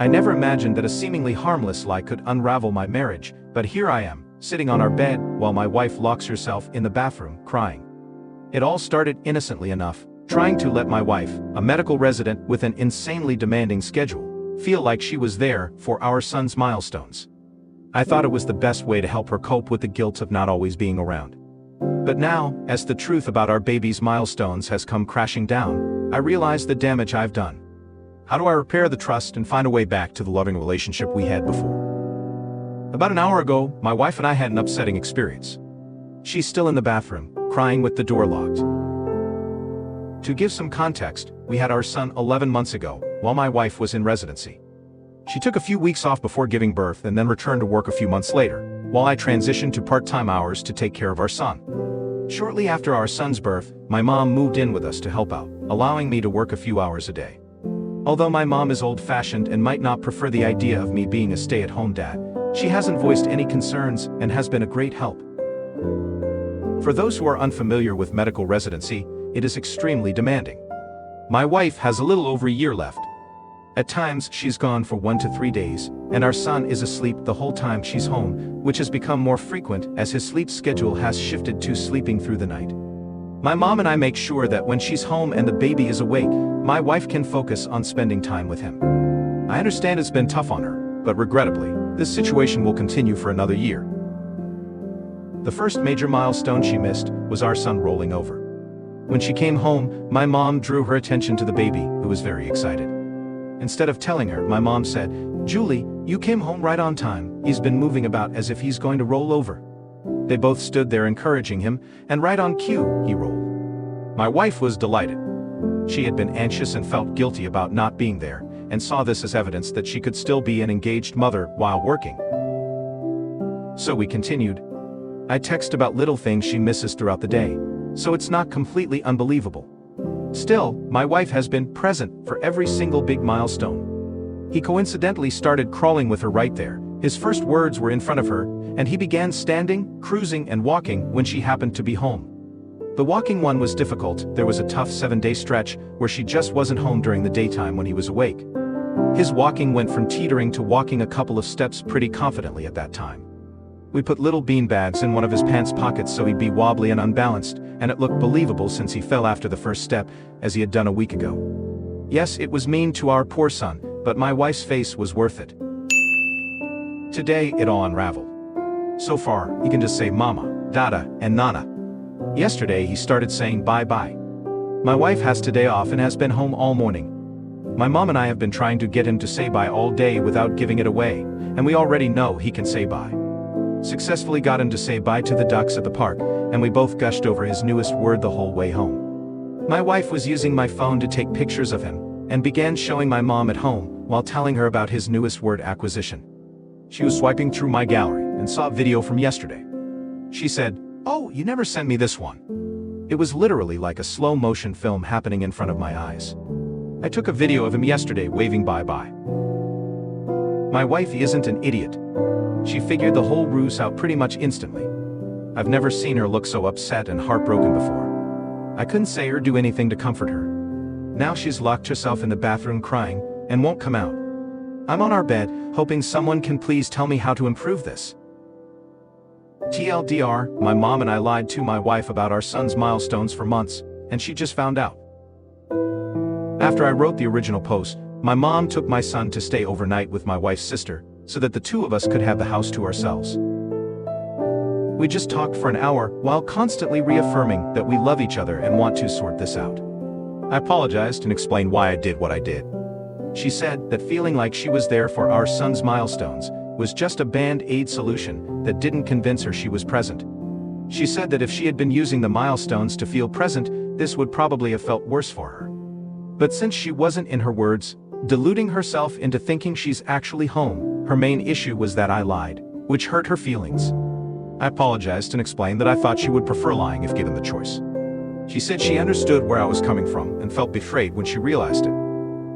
I never imagined that a seemingly harmless lie could unravel my marriage, but here I am, sitting on our bed while my wife locks herself in the bathroom, crying. It all started innocently enough, trying to let my wife, a medical resident with an insanely demanding schedule, feel like she was there for our son's milestones. I thought it was the best way to help her cope with the guilt of not always being around. But now, as the truth about our baby's milestones has come crashing down, I realize the damage I've done. How do I repair the trust and find a way back to the loving relationship we had before? About an hour ago, my wife and I had an upsetting experience. She's still in the bathroom, crying with the door locked. To give some context, we had our son 11 months ago, while my wife was in residency. She took a few weeks off before giving birth and then returned to work a few months later, while I transitioned to part-time hours to take care of our son. Shortly after our son's birth, my mom moved in with us to help out, allowing me to work a few hours a day. Although my mom is old-fashioned and might not prefer the idea of me being a stay-at-home dad, she hasn't voiced any concerns and has been a great help. For those who are unfamiliar with medical residency, it is extremely demanding. My wife has a little over a year left. At times, she's gone for 1 to 3 days, and our son is asleep the whole time she's home, which has become more frequent as his sleep schedule has shifted to sleeping through the night. My mom and I make sure that when she's home and the baby is awake, my wife can focus on spending time with him. I understand it's been tough on her, but regrettably, this situation will continue for another year. The first major milestone she missed was our son rolling over. When she came home, my mom drew her attention to the baby, who was very excited. Instead of telling her, my mom said, "Julie, you came home right on time. He's been moving about as if he's going to roll over." They both stood there encouraging him, and right on cue, he rolled. My wife was delighted. She had been anxious and felt guilty about not being there, and saw this as evidence that she could still be an engaged mother while working. So we continued. I text about little things she misses throughout the day, so it's not completely unbelievable. Still, my wife has been present for every single big milestone. He coincidentally started crawling with her right there. His first words were in front of her, and he began standing, cruising, and walking when she happened to be home. The walking one was difficult. There was a tough 7-day stretch where she just wasn't home during the daytime when he was awake. His walking went from teetering to walking a couple of steps pretty confidently at that time. We put little bean bags in one of his pants pockets so he'd be wobbly and unbalanced, and it looked believable since he fell after the first step, as he had done a week ago. Yes, it was mean to our poor son, but my wife's face was worth it. Today, it all unraveled. So far, he can just say mama, dada, and nana. Yesterday, he started saying bye-bye. My wife has today off and has been home all morning. My mom and I have been trying to get him to say bye all day without giving it away, and we already know he can say bye. Successfully got him to say bye to the ducks at the park, and we both gushed over his newest word the whole way home. My wife was using my phone to take pictures of him, and began showing my mom at home while telling her about his newest word acquisition. She was swiping through my gallery and saw a video from yesterday. She said, "Oh, you never sent me this one." It was literally like a slow-motion film happening in front of my eyes. I took a video of him yesterday waving bye-bye. My wife isn't an idiot. She figured the whole ruse out pretty much instantly. I've never seen her look so upset and heartbroken before. I couldn't say or do anything to comfort her. Now she's locked herself in the bathroom crying and won't come out. I'm on our bed, hoping someone can please tell me how to improve this. TLDR, my mom and I lied to my wife about our son's milestones for months, and she just found out. After I wrote the original post, my mom took my son to stay overnight with my wife's sister, so that the two of us could have the house to ourselves. We just talked for an hour while constantly reaffirming that we love each other and want to sort this out. I apologized and explained why I did what I did. She said that feeling like she was there for our son's milestones was just a band-aid solution that didn't convince her she was present. She said that if she had been using the milestones to feel present, this would probably have felt worse for her. But since she wasn't, in her words, deluding herself into thinking she's actually home, her main issue was that I lied, which hurt her feelings. I apologized and explained that I thought she would prefer lying if given the choice. She said she understood where I was coming from and felt betrayed when she realized it.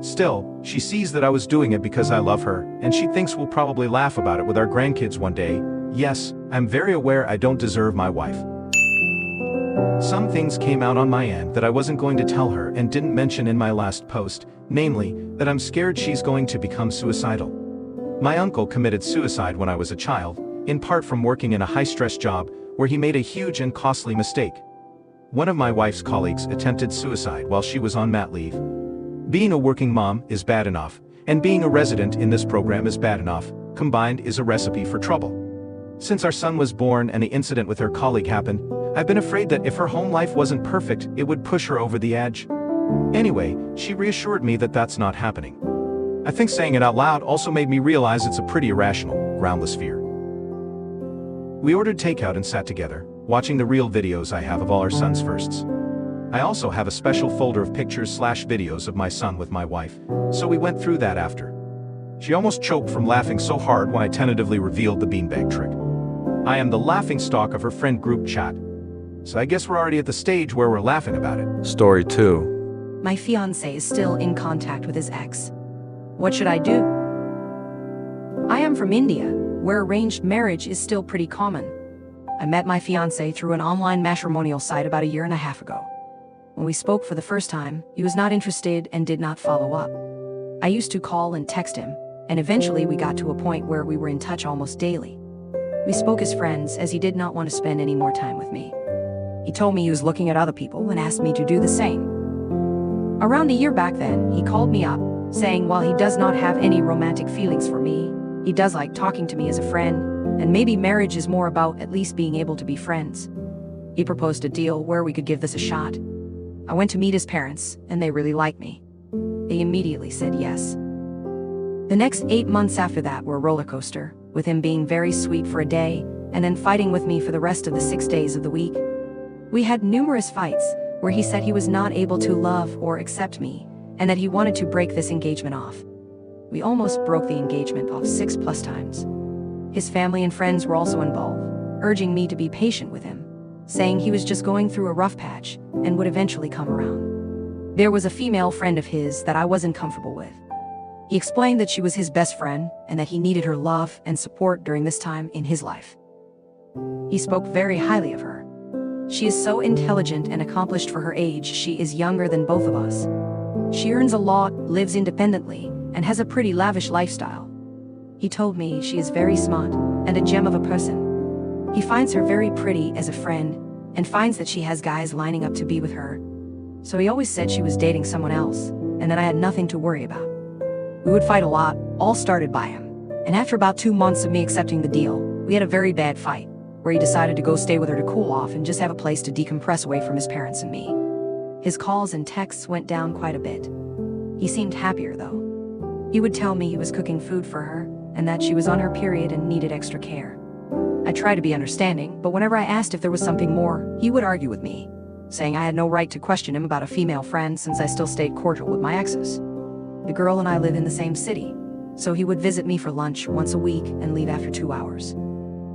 Still, she sees that I was doing it because I love her, and she thinks we'll probably laugh about it with our grandkids one day. Yes, I'm very aware I don't deserve my wife. Some things came out on my end that I wasn't going to tell her and didn't mention in my last post, namely, that I'm scared she's going to become suicidal. My uncle committed suicide when I was a child, in part from working in a high-stress job where he made a huge and costly mistake. One of my wife's colleagues attempted suicide while she was on mat leave. Being a working mom is bad enough, and being a resident in this program is bad enough, combined is a recipe for trouble. Since our son was born and the incident with her colleague happened, I've been afraid that if her home life wasn't perfect, it would push her over the edge. Anyway, she reassured me that that's not happening. I think saying it out loud also made me realize it's a pretty irrational, groundless fear. We ordered takeout and sat together, watching the real videos I have of all our son's firsts. I also have a special folder of pictures/videos of my son with my wife, so we went through that after. She almost choked from laughing so hard when I tentatively revealed the beanbag trick. I am the laughingstock of her friend group chat, so I guess we're already at the stage where we're laughing about it. Story 2. My fiancé is still in contact with his ex. What should I do? I am from India, where arranged marriage is still pretty common. I met my fiancé through an online matrimonial site about 1.5 years ago. When we spoke for the first time, he was not interested and did not follow up. I used to call and text him, and eventually we got to a point where we were in touch almost daily. We spoke as friends as he did not want to spend any more time with me. He told me he was looking at other people and asked me to do the same. Around 1 year back then, he called me up, saying while he does not have any romantic feelings for me, he does like talking to me as a friend, and maybe marriage is more about at least being able to be friends. He proposed a deal where we could give this a shot. I went to meet his parents, and they really liked me. They immediately said yes. The next 8 months after that were a roller coaster, with him being very sweet for a day, and then fighting with me for the rest of the 6 days of the week. We had numerous fights, where he said he was not able to love or accept me, and that he wanted to break this engagement off. We almost broke the engagement off 6+ times. His family and friends were also involved, urging me to be patient with him, saying he was just going through a rough patch and would eventually come around. There was a female friend of his that I wasn't comfortable with. He explained that she was his best friend and that he needed her love and support during this time in his life. He spoke very highly of her. She is so intelligent and accomplished for her age. She is younger than both of us. She earns a lot, lives independently, and has a pretty lavish lifestyle. He told me she is very smart and a gem of a person. He finds her very pretty as a friend and finds that she has guys lining up to be with her. So he always said she was dating someone else and that I had nothing to worry about. We would fight a lot, all started by him. And after about 2 months of me accepting the deal, we had a very bad fight, where he decided to go stay with her to cool off and just have a place to decompress away from his parents and me. His calls and texts went down quite a bit. He seemed happier though. He would tell me he was cooking food for her and that she was on her period and needed extra care. I tried to be understanding, but whenever I asked if there was something more, he would argue with me, saying I had no right to question him about a female friend since I still stayed cordial with my exes. The girl and I live in the same city, so he would visit me for lunch once a week and leave after 2 hours.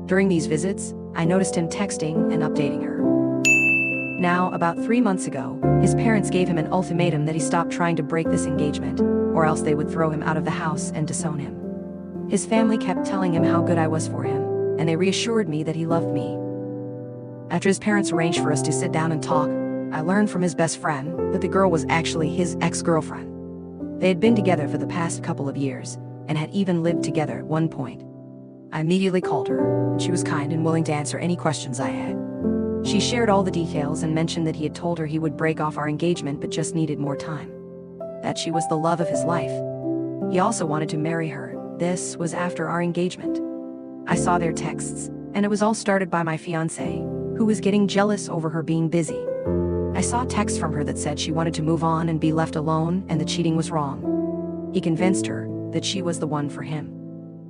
During these visits, I noticed him texting and updating her. Now, about 3 months ago, his parents gave him an ultimatum that he stop trying to break this engagement, or else they would throw him out of the house and disown him. His family kept telling him how good I was for him, and they reassured me that he loved me. After his parents arranged for us to sit down and talk, I learned from his best friend that the girl was actually his ex-girlfriend. They had been together for the past couple of years, and had even lived together at one point. I immediately called her, and she was kind and willing to answer any questions I had. She shared all the details and mentioned that he had told her he would break off our engagement but just needed more time. That she was the love of his life. He also wanted to marry her. This was after our engagement. I saw their texts, and it was all started by my fiancé, who was getting jealous over her being busy. I saw texts from her that said she wanted to move on and be left alone and the cheating was wrong. He convinced her that she was the one for him.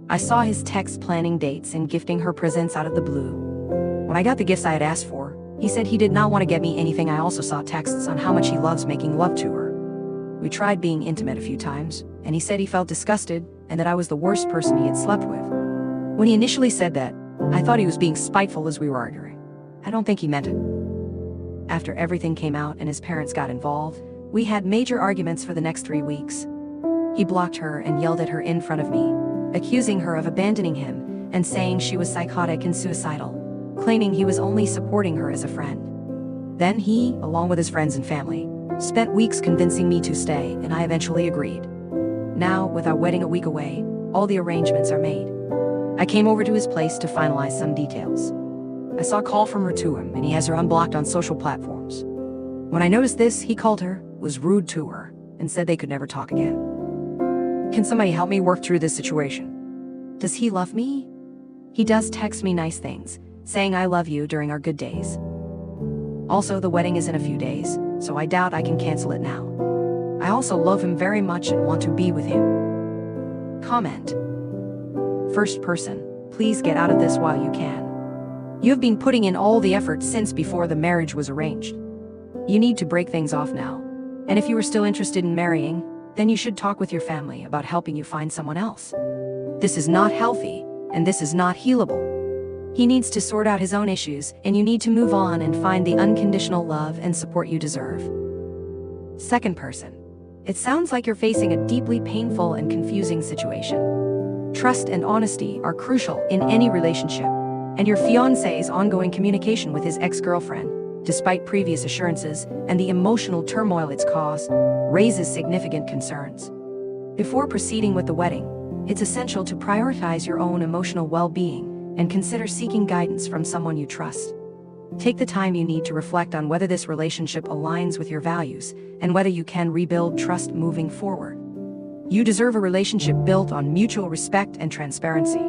I saw his texts planning dates and gifting her presents out of the blue. When I got the gifts I had asked for, he said he did not want to get me anything. I also saw texts on how much he loves making love to her. We tried being intimate a few times, and he said he felt disgusted and that I was the worst person he had slept with. When he initially said that, I thought he was being spiteful as we were arguing. I don't think he meant it. After everything came out and his parents got involved, we had major arguments for the next 3 weeks. He blocked her and yelled at her in front of me, accusing her of abandoning him and saying she was psychotic and suicidal, claiming he was only supporting her as a friend. Then he, along with his friends and family, spent weeks convincing me to stay, and I eventually agreed. Now, with our wedding a week away, all the arrangements are made. I came over to his place to finalize some details. I saw a call from her to him, and he has her unblocked on social platforms. When I noticed this, he called her, was rude to her, and said they could never talk again. Can somebody help me work through this situation? Does he love me? He does text me nice things, saying I love you during our good days. Also, the wedding is in a few days, so I doubt I can cancel it now. I also love him very much and want to be with him. Comment. First person, please get out of this while you can. You have been putting in all the effort since before the marriage was arranged. You need to break things off now. And if you are still interested in marrying, then you should talk with your family about helping you find someone else. This is not healthy, and this is not healable. He needs to sort out his own issues, and you need to move on and find the unconditional love and support you deserve. Second person. It sounds like you're facing a deeply painful and confusing situation. Trust and honesty are crucial in any relationship, and your fiancé's ongoing communication with his ex-girlfriend, despite previous assurances and the emotional turmoil it's caused, raises significant concerns. Before proceeding with the wedding, it's essential to prioritize your own emotional well-being and consider seeking guidance from someone you trust. Take the time you need to reflect on whether this relationship aligns with your values and whether you can rebuild trust moving forward. You deserve a relationship built on mutual respect and transparency.